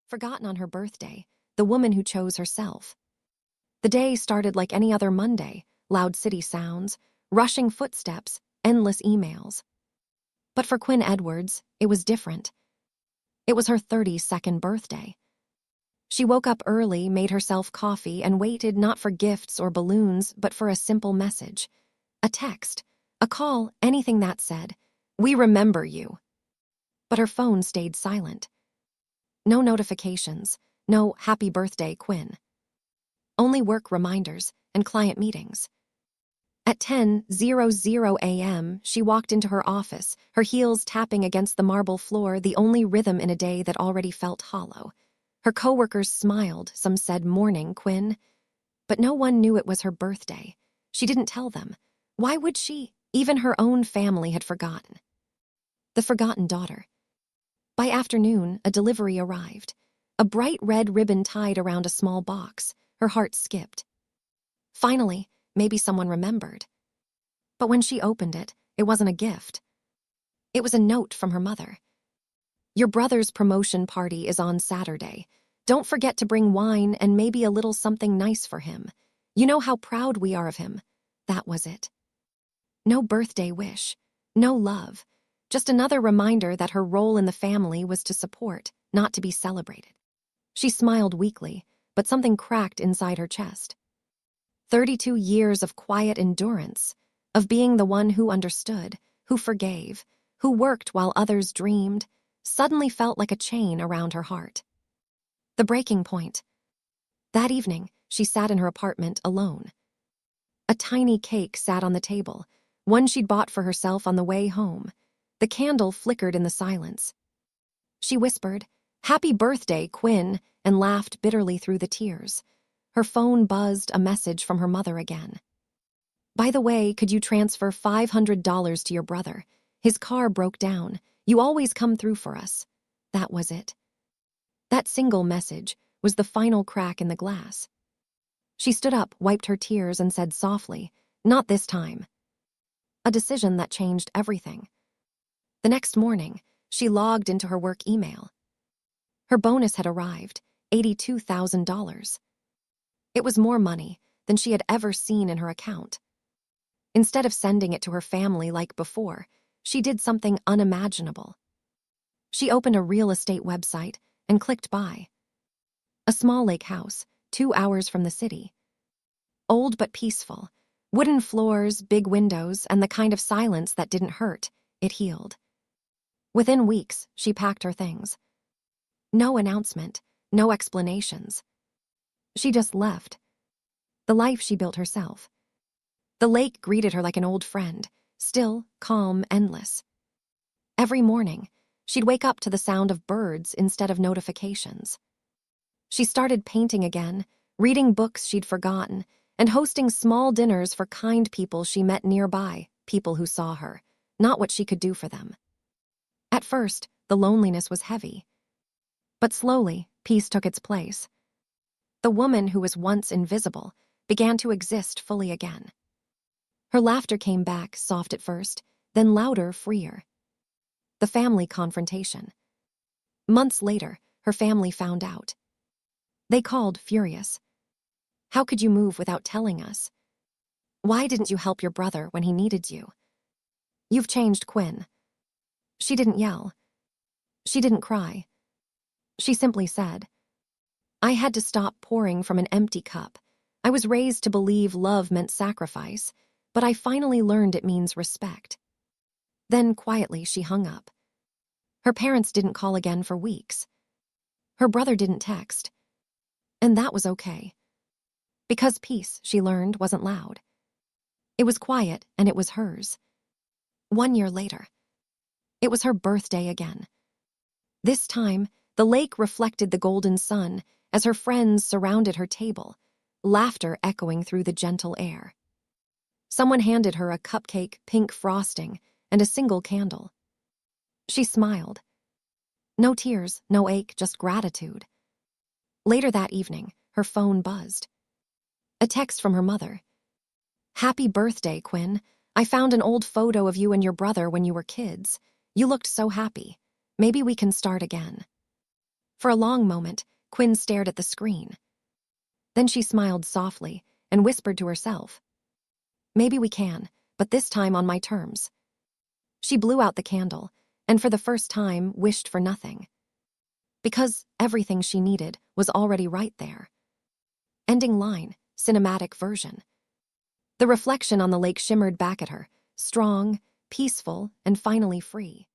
Forgotten on her birthday, the woman who chose herself. The day started like any other Monday, loud city sounds, rushing footsteps, endless emails. But for Quinn Edwards, it was different. It was her 32nd birthday. She woke up early, made herself coffee, and waited not for gifts or balloons, but for a simple message. A text, a call, anything that said, "We remember you." But her phone stayed silent. No notifications, no "Happy birthday, Quinn." Only work reminders and client meetings. At 10:00 a.m., she walked into her office, her heels tapping against the marble floor, the only rhythm in a day that already felt hollow. Her coworkers smiled, some said, "Morning, Quinn." But no one knew it was her birthday. She didn't tell them. Why would she? Even her own family had forgotten. The forgotten daughter. By afternoon, a delivery arrived. A bright red ribbon tied around a small box. Her heart skipped. Finally, maybe someone remembered. But when she opened it, it wasn't a gift. It was a note from her mother. "Your brother's promotion party is on Saturday. Don't forget to bring wine and maybe a little something nice for him. You know how proud we are of him." That was it. No birthday wish, no love, just another reminder that her role in the family was to support, not to be celebrated. She smiled weakly, but something cracked inside her chest. 32 years of quiet endurance, of being the one who understood, who forgave, who worked while others dreamed, suddenly felt like a chain around her heart. The breaking point. That evening, she sat in her apartment alone. A tiny cake sat on the table, one she'd bought for herself on the way home. The candle flickered in the silence. She whispered, "Happy birthday, Quinn," and laughed bitterly through the tears. Her phone buzzed, a message from her mother again. "By the way, could you transfer $500 to your brother? His car broke down. You always come through for us." That was it. That single message was the final crack in the glass. She stood up, wiped her tears, and said softly, "Not this time." A decision that changed everything. The next morning, she logged into her work email. Her bonus had arrived, $82,000. It was more money than she had ever seen in her account. Instead of sending it to her family like before, she did something unimaginable. She opened a real estate website and clicked buy. A small lake house, 2 hours from the city. Old but peaceful, wooden floors, big windows, and the kind of silence that didn't hurt, it healed. Within weeks, she packed her things. No announcement, no explanations. She just left. The life she built herself. The lake greeted her like an old friend, still, calm, endless. Every morning, she'd wake up to the sound of birds instead of notifications. She started painting again, reading books she'd forgotten, and hosting small dinners for kind people she met nearby, people who saw her, not what she could do for them. At first, the loneliness was heavy. But slowly, peace took its place. The woman who was once invisible began to exist fully again. Her laughter came back, soft at first, then louder, freer. The family confrontation. Months later, her family found out. They called, furious. "How could you move without telling us? Why didn't you help your brother when he needed you? You've changed, Quinn." She didn't yell. She didn't cry. She simply said, "I had to stop pouring from an empty cup. I was raised to believe love meant sacrifice, but I finally learned it means respect." Then, quietly, she hung up. Her parents didn't call again for weeks. Her brother didn't text. And that was okay. Because peace, she learned, wasn't loud. It was quiet, and it was hers. 1 year later. It was her birthday again. This time, the lake reflected the golden sun as her friends surrounded her table, laughter echoing through the gentle air. Someone handed her a cupcake, pink frosting, and a single candle. She smiled. No tears, no ache, just gratitude. Later that evening, her phone buzzed. A text from her mother. "Happy birthday, Quinn. I found an old photo of you and your brother when you were kids. You looked so happy. Maybe we can start again." For a long moment, Quinn stared at the screen. Then she smiled softly and whispered to herself, "Maybe we can, but this time on my terms." She blew out the candle, and for the first time wished for nothing. Because everything she needed was already right there. Ending line, cinematic version. The reflection on the lake shimmered back at her, strong, peaceful, and finally free.